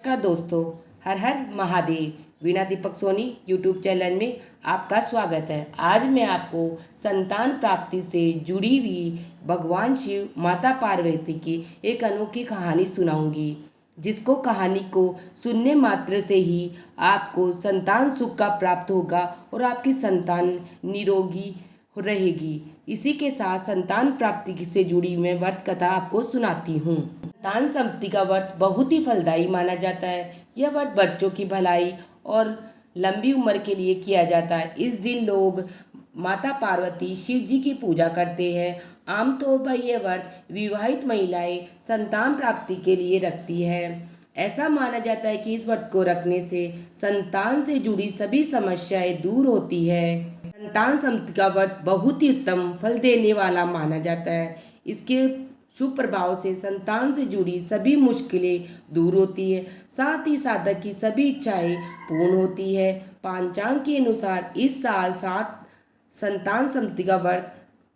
नमस्कार दोस्तों, हर हर महादेव। वीणा Deepak Soni YouTube channel में आपका स्वागत है। आज मैं आपको संतान प्राप्ति से जुड़ी हुई भगवान शिव माता पार्वती की एक अनोखी कहानी सुनाऊंगी, जिसको कहानी को सुनने मात्र से ही आपको संतान सुख का प्राप्त होगा और आपकी संतान निरोगी रहेगी। इसी के साथ संतान प्राप्ति से जुड़ी मैं व्रत कथा आपको सुनाती हूँ। संतान संपत्ति का व्रत बहुत ही फलदायी माना जाता है। यह व्रत बच्चों की भलाई और लंबी उम्र के लिए किया जाता है। इस दिन लोग माता पार्वती शिव जी की पूजा करते हैं। आमतौर पर यह व्रत विवाहित महिलाएं संतान प्राप्ति के लिए रखती है। ऐसा माना जाता है कि इस व्रत को रखने से संतान से जुड़ी सभी समस्याएं दूर होती है। संतान संपत्ति का व्रत बहुत ही उत्तम फल देने वाला माना जाता है। इसके शुभ प्रभाव से संतान से जुड़ी सभी मुश्किलें दूर होती है, साथ ही साधक की सभी इच्छाएं पूर्ण होती है। पंचांग के अनुसार इस साल 7 संतान संपत्ति का व्रत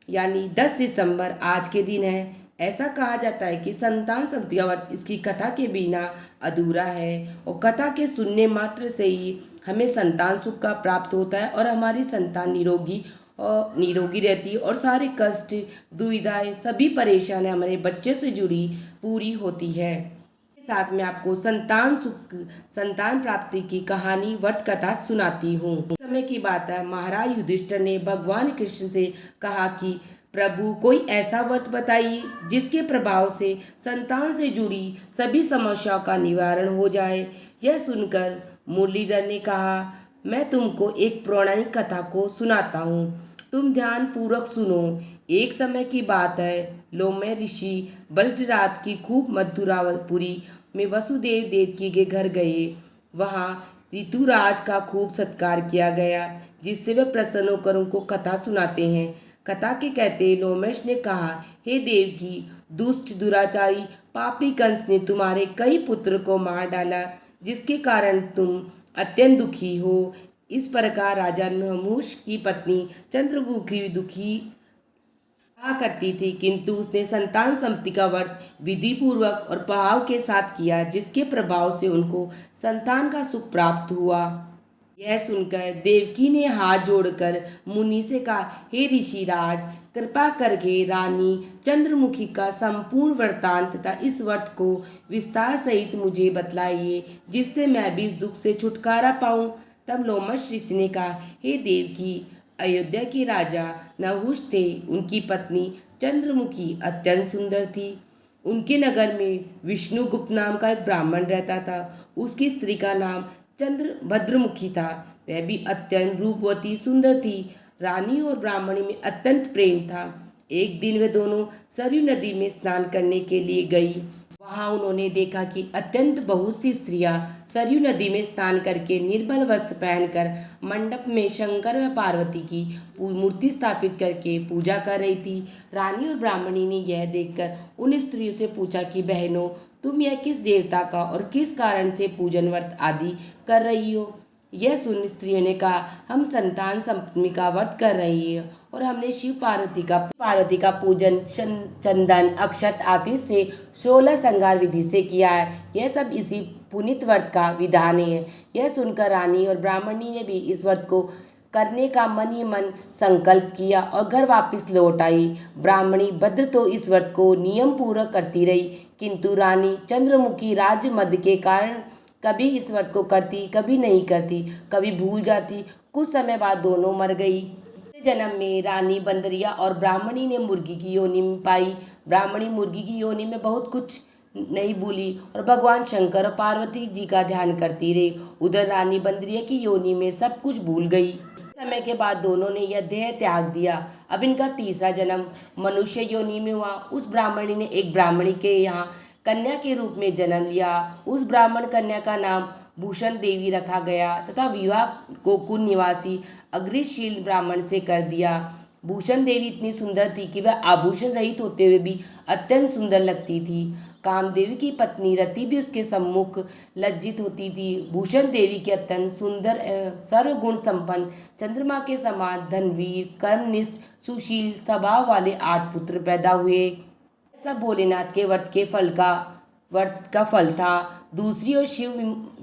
यानी 10 दिसंबर आज के दिन है। ऐसा कहा जाता है कि संतान संपत्ति का व्रत इसकी कथा के बिना अधूरा है और कथा के सुनने मात्र से ही हमें संतान सुख का प्राप्त होता है और हमारी संतान निरोगी रहती है और सारे कष्ट दुविधाएं सभी परेशानियां हमारे बच्चे से जुड़ी पूरी होती है। साथ में आपको संतान प्राप्ति की कहानी व्रत कथा सुनाती हूँ। समय की बात है, महाराज युधिष्ठिर ने भगवान कृष्ण से कहा कि प्रभु कोई ऐसा व्रत बताइए जिसके प्रभाव से संतान से जुड़ी सभी समस्याओं का निवारण हो जाए। यह सुनकर मुरलीधर ने कहा, मैं तुमको एक पौराणिक कथा को सुनाता हूँ, तुम ध्यान पूर्वक सुनो। एक समय की बात है, लोमय ऋषि ब्रजराज की खूब मथुरापुरी में वसुदेव देवकी के घर गए। वहाँ ऋतुराज का खूब सत्कार किया गया, जिससे वे प्रसन्न होकर उनको कथा सुनाते हैं। कथा के कहते लोमेश ने कहा, हे देवकी, दुष्ट दुराचारी पापी कंस ने तुम्हारे कई पुत्र को मार डाला, जिसके कारण तुम अत्यंत दुखी हो। इस प्रकार राजा नहुष की पत्नी चंद्रमुखी दुखी कहा करती थी, किंतु उसने संतान संपत्ति का व्रत विधि पूर्वक और भाव के साथ किया, जिसके प्रभाव से उनको संतान का सुख प्राप्त हुआ। यह सुनकर देवकी ने हाथ जोड़कर मुनि से कहा, हे ऋषिराज, कृपा करके रानी चंद्रमुखी का संपूर्ण वृत्तांत तथा इस व्रत को विस्तार सहित मुझे बतलाइए, जिससे मैं भी इस दुख से छुटकारा पाऊं। तब लोमश ऋषि ने कहा, हे देवकी, अयोध्या के राजा नहुष थे। उनकी पत्नी चंद्रमुखी अत्यंत सुंदर थी। उनके नगर में विष्णुगुप्त नाम का एक ब्राह्मण रहता था। उसकी स्त्री का नाम भद्रमुखी था। वह भी अत्यंत रूपवती सुंदर थी। रानी और ब्राह्मणी में अत्यंत प्रेम था। एक दिन वे दोनों सरयू नदी में स्नान करने के लिए गई। वहां उन्होंने देखा कि अत्यंत बहुत सी स्त्रियां सरयू नदी में स्नान करके निर्मल वस्त्र पहनकर मंडप में शंकर व पार्वती की मूर्ति स्थापित करके पूजा कर रही थी। रानी और ब्राह्मणी ने यह देखकर उन स्त्रियों से पूछा कि बहनों, तुम यह किस देवता का और किस कारण से पूजन व्रत आदि कर रही हो? यह सुन स्त्रियों ने कहा, हम संतान संपत्ति का व्रत कर रही है और हमने शिव पार्वती का पूजन चंदन अक्षत आदि से 16 श्रृंगार विधि से किया है। यह सब इसी पुनीत व्रत का विधान है। यह सुनकर रानी और ब्राह्मणी ने भी इस व्रत को करने का मन ही मन संकल्प किया और घर वापस लौट आई। ब्राह्मणी भद्र तो इस व्रत को नियम पूर्वक करती रही, किंतु रानी चंद्रमुखी राज्य मद के कारण कभी इस व्रत को करती, कभी नहीं करती, कभी भूल जाती। कुछ समय बाद दोनों मर गई। जन्म में रानी बंदरिया और ब्राह्मणी ने मुर्गी की योनि में पाई। ब्राह्मणी मुर्गी की योनि में बहुत कुछ नहीं भूली और भगवान शंकर और पार्वती जी का ध्यान करती रही। उधर रानी बंदरिया की योनि में सब कुछ भूल गई। समय के बाद दोनों ने यह देह त्याग दिया। अब इनका तीसरा जन्म मनुष्य योनि में हुआ। उस ब्राह्मणी ने एक ब्राह्मणी के यहाँ कन्या के रूप में जन्म लिया। उस ब्राह्मण कन्या का नाम भूषण देवी रखा गया तथा विवाह गोकुल निवासी अग्रशील ब्राह्मण से कर दिया। भूषण देवी इतनी सुंदर थी कि वह आभूषण रहित होते हुए भी अत्यंत सुंदर लगती थी। कामदेवी की पत्नी रति भी उसके सम्मुख लज्जित होती थी। भूषण देवी के अत्यंत सुंदर सर्वगुण संपन्न चंद्रमा के समान धनवीर कर्मनिष्ठ सुशील स्वभाव वाले 8 पुत्र पैदा हुए। ऐसा भोलेनाथ के व्रत का फल था। दूसरी ओर शिव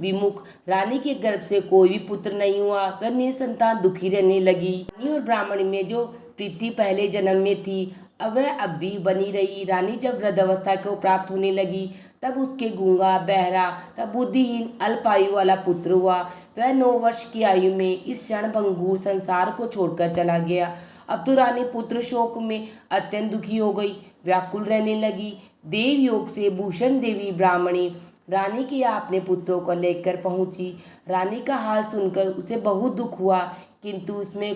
विमुख रानी के गर्भ से कोई भी पुत्र नहीं हुआ। वह निसंतान दुखी रहने लगी। रानी और ब्राह्मण में जो प्रीति पहले जन्म में थी अब वह अब भी बनी रही। रानी जब वृद्धावस्था को प्राप्त होने लगी तब उसके गूंगा, बहरा तब बुद्धिहीन अल्पायु वाला पुत्र हुआ। वह 9 वर्ष की आयु में इस क्षण भंगुर संसार को छोड़कर चला गया। अब तो रानी पुत्र शोक में अत्यंत दुखी हो गई, व्याकुल रहने लगी। देव योग से भूषण देवी ब्राह्मणी रानी के यहाँ अपने पुत्रों को लेकर पहुंची। रानी का हाल सुनकर उसे बहुत दुख हुआ, किंतु उसमें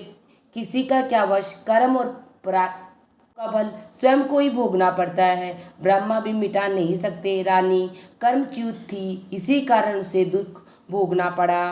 किसी का क्या वश, कर्म और का फल स्वयं को ही भोगना पड़ता है, ब्रह्मा भी मिटा नहीं सकते। रानी कर्मच्युत थी, इसी कारण उसे दुख भोगना पड़ा।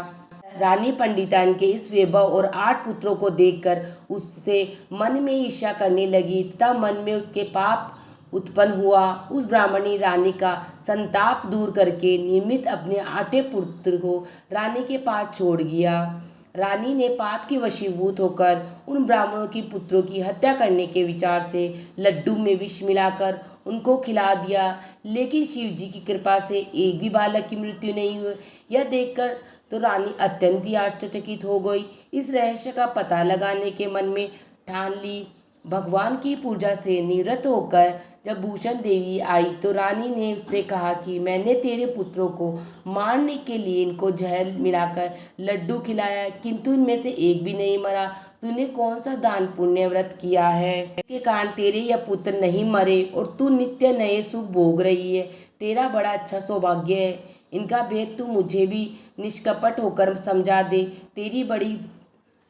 रानी पंडितान के इस वैभव और 8 पुत्रों को देखकर उससे मन में ईर्ष्या करने लगी तथा मन में उसके पाप उत्पन्न हुआ। उस ब्राह्मणी रानी का संताप दूर करके नियमित अपने 8 पुत्र को रानी के पास छोड़ गया। रानी ने पाप के वशीभूत होकर उन ब्राह्मणों की पुत्रों की हत्या करने के विचार से लड्डू में विष मिलाकर उनको खिला दिया, लेकिन शिव जी की कृपा से एक भी बालक की मृत्यु नहीं हुई। यह देखकर तो रानी अत्यंत ही आश्चर्यचकित हो गई। इस रहस्य का पता लगाने के मन में ठान ली। भगवान की पूजा से निवृत्त होकर जब भूषण देवी आई तो रानी ने उससे कहा कि मैंने तेरे पुत्रों को मारने के लिए इनको जहर मिलाकर लड्डू खिलाया, किंतु इनमें से एक भी नहीं मरा। तूने कौन सा दान पुण्य व्रत किया है इसके कारण तेरे यह पुत्र नहीं मरे और तू नित्य नए सुख भोग रही है? तेरा बड़ा अच्छा सौभाग्य है। इनका भेद तू मुझे भी निष्कपट होकर समझा दे, तेरी बड़ी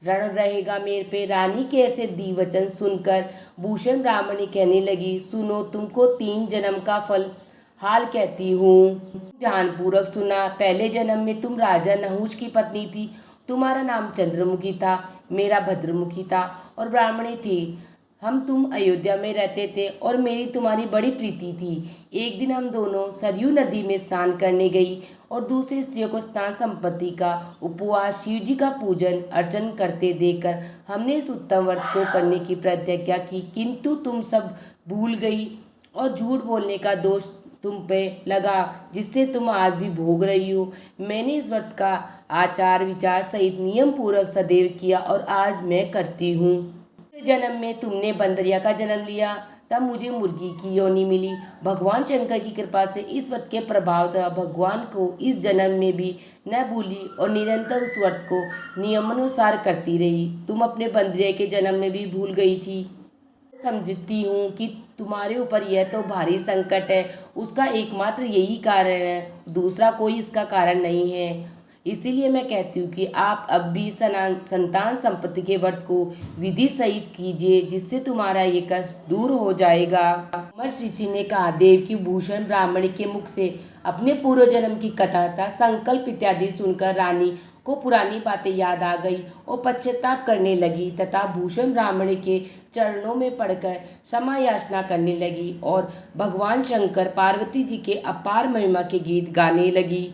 रण रहेगा मेरे पे। रानी के ऐसे द्विवचन सुनकर भूषण ब्राह्मणी कहने लगी, सुनो, तुमको 3 जन्म का फल हाल कहती हूँ। ध्यानपूर्वक सुना। पहले जन्म में तुम राजा नहुष की पत्नी थी। तुम्हारा नाम चंद्रमुखी था, मेरा भद्रमुखी था और ब्राह्मणी थी। तुम अयोध्या में रहते थे और मेरी तुम्हारी बड़ी प्रीति थी। एक दिन हम दोनों सरयू नदी में स्नान करने गई और दूसरी स्त्रियों को स्नान संपत्ति का उपवास, शिव जी का पूजन अर्चन करते देखकर हमने इस उत्तम व्रत को करने की प्रतिज्ञा की, किंतु तुम सब भूल गई और झूठ बोलने का दोष तुम पे लगा, जिससे तुम आज भी भोग रही हो। मैंने इस व्रत का आचार विचार सहित नियम पूर्वक सदैव किया और आज मैं करती हूँ। जन्म में तुमने बंदरिया का जन्म लिया, तब मुझे मुर्गी की योनि मिली। भगवान शंकर की कृपा से इस व्रत के प्रभाव तथा भगवान को इस जन्म में भी न भूली और निरंतर उस व्रत को नियमानुसार करती रही। तुम अपने बंदरिया के जन्म में भी भूल गई थी। समझती हूँ कि तुम्हारे ऊपर यह तो भारी संकट है, उसका एकमात्र यही कारण है, दूसरा कोई इसका कारण नहीं है। इसीलिए मैं कहती हूँ कि आप अब भी संतान संपत्ति के व्रत को विधि सहित कीजिए, जिससे तुम्हारा ये कष्ट दूर हो जाएगा। महर्षि ऋषि ने कहा, देव की भूषण ब्राह्मणी के मुख से अपने पूर्व जन्म की कथा तथा संकल्प इत्यादि सुनकर रानी को पुरानी बातें याद आ गई और पश्चाताप करने लगी तथा भूषण ब्राह्मणी के चरणों में पड़कर क्षमा याचना करने लगी और भगवान शंकर पार्वती जी के अपार महिमा के गीत गाने लगी।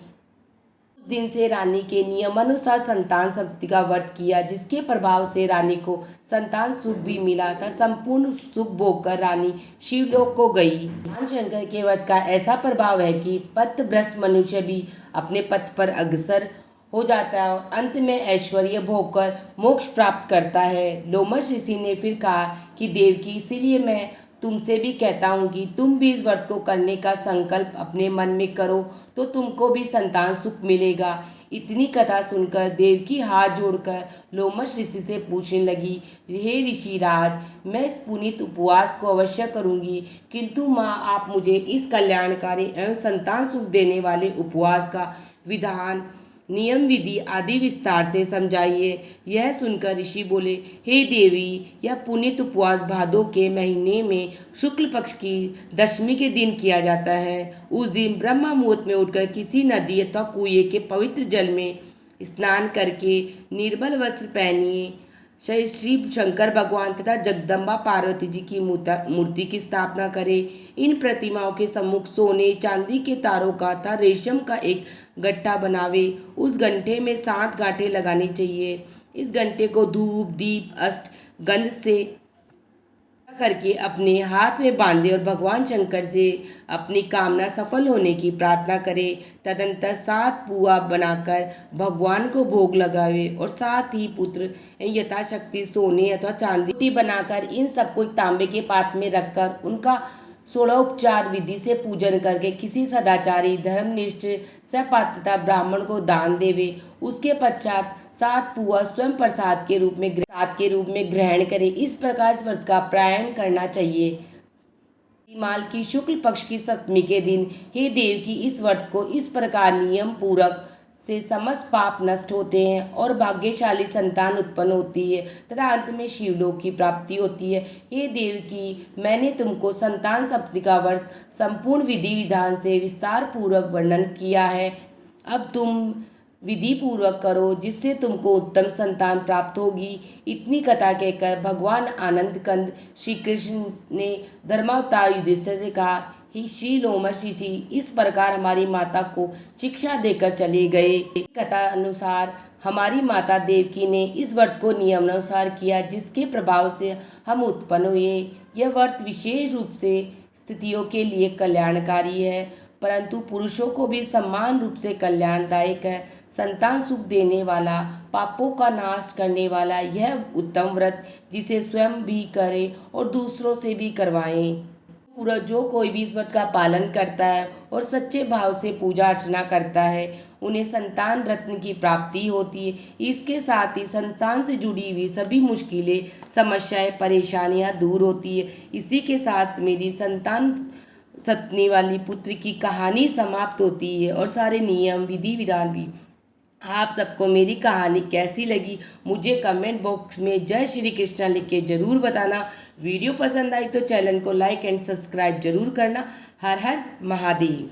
उस दिन से रानी के नियमानुसार संतान संपत्ति का व्रत किया, जिसके प्रभाव से रानी को संतान सुख भी मिला था। संपूर्ण सुख भोगकर रानी शिवलोक को गई। भगवान शंकर के व्रत का ऐसा प्रभाव है कि पथभ्रष्ट मनुष्य भी अपने पथ पर अग्रसर हो जाता है और अंत में ऐश्वर्य भोगकर मोक्ष प्राप्त करता है। लोमश ऋषि ने फिर कहा कि देवकी, इसीलिए मैं तुमसे भी कहता हूँ कि तुम भी इस व्रत को करने का संकल्प अपने मन में करो तो तुमको भी संतान सुख मिलेगा। इतनी कथा सुनकर देवकी हाथ जोड़कर लोमश ऋषि से पूछने लगी, हे ऋषिराज, मैं इस पुनीत उपवास को अवश्य करूँगी, किंतु माँ, आप मुझे इस कल्याणकारी एवं संतान सुख देने वाले उपवास का विधान, नियम, विधि आदि विस्तार से समझाइए। यह सुनकर ऋषि बोले, हे देवी, यह पुनीत उपवास भादों के महीने में शुक्ल पक्ष की दशमी के दिन किया जाता है। उस दिन ब्रह्म मुहूर्त में उठकर किसी नदी अथवा कुएं के पवित्र जल में स्नान करके निर्मल वस्त्र पहनिए। श्री शंकर भगवान तथा जगदम्बा पार्वती जी की मूर्ति की स्थापना करें। इन प्रतिमाओं के सम्मुख सोने चांदी के तारों का तथा रेशम का एक गट्ठा बनावे। उस गड्ढे में 7 गांठें लगानी चाहिए। इस गड्ढे को धूप, दीप, अष्ट गंध से करके अपने हाथ में बांधे और भगवान शंकर से अपनी कामना सफल होने की प्रार्थना करे। तदंतर 7 पुआ बनाकर भगवान को भोग लगावे और साथ ही पुत्र यथाशक्ति सोने अथवा चांदी बनाकर इन सबको एक तांबे के पात्र में रखकर उनका 16 विधि से पूजन करके किसी सदाचारी धर्मनिष्ठ सपात्रता ब्राह्मण को दान देवे। उसके पश्चात 7 पुआ स्वयं प्रसाद के रूप में ग्रहण करे। इस प्रकार इस व्रत का पारायण करना चाहिए। माल की शुक्ल पक्ष की सप्तमी के दिन हे देव की इस व्रत को इस प्रकार नियम पूर्वक से समस्त पाप नष्ट होते हैं और भाग्यशाली संतान उत्पन्न होती है तथा अंत में शिवलोक की प्राप्ति होती है। हे देव की मैंने तुमको संतान सप्तमी का वर्ष संपूर्ण विधि विधान से विस्तार पूर्वक वर्णन किया है। अब तुम विधि पूर्वक करो जिससे तुमको उत्तम संतान प्राप्त होगी। इतनी कथा कहकर भगवान आनंद कंद श्री कृष्ण ने धर्मावतार युधिष्ठिर से कहा, ही श्री लोमशी जी इस प्रकार हमारी माता को शिक्षा देकर चले गए। कथा अनुसार हमारी माता देवकी ने इस व्रत को नियमानुसार किया जिसके प्रभाव से हम उत्पन्न हुए। यह व्रत विशेष रूप से स्त्रियों के लिए कल्याणकारी है परंतु पुरुषों को भी समान रूप से कल्याणदायक है। संतान सुख देने वाला, पापों का नाश करने वाला यह उत्तम व्रत जिसे स्वयं भी करें और दूसरों से भी करवाएं। पूरा जो कोई भी इस व्रत का पालन करता है और सच्चे भाव से पूजा अर्चना करता है उन्हें संतान रत्न की प्राप्ति होती है। इसके साथ ही संतान से जुड़ी हुई सभी मुश्किलें, समस्याएं, परेशानियां दूर होती है। इसी के साथ मेरी संतान सतनी वाली पुत्र की कहानी समाप्त होती है और सारे नियम विधि विधान भी। आप सबको मेरी कहानी कैसी लगी मुझे कमेंट बॉक्स में जय श्री कृष्णा लिख के ज़रूर बताना। वीडियो पसंद आई तो चैनल को लाइक एंड सब्सक्राइब जरूर करना। हर हर महादेव।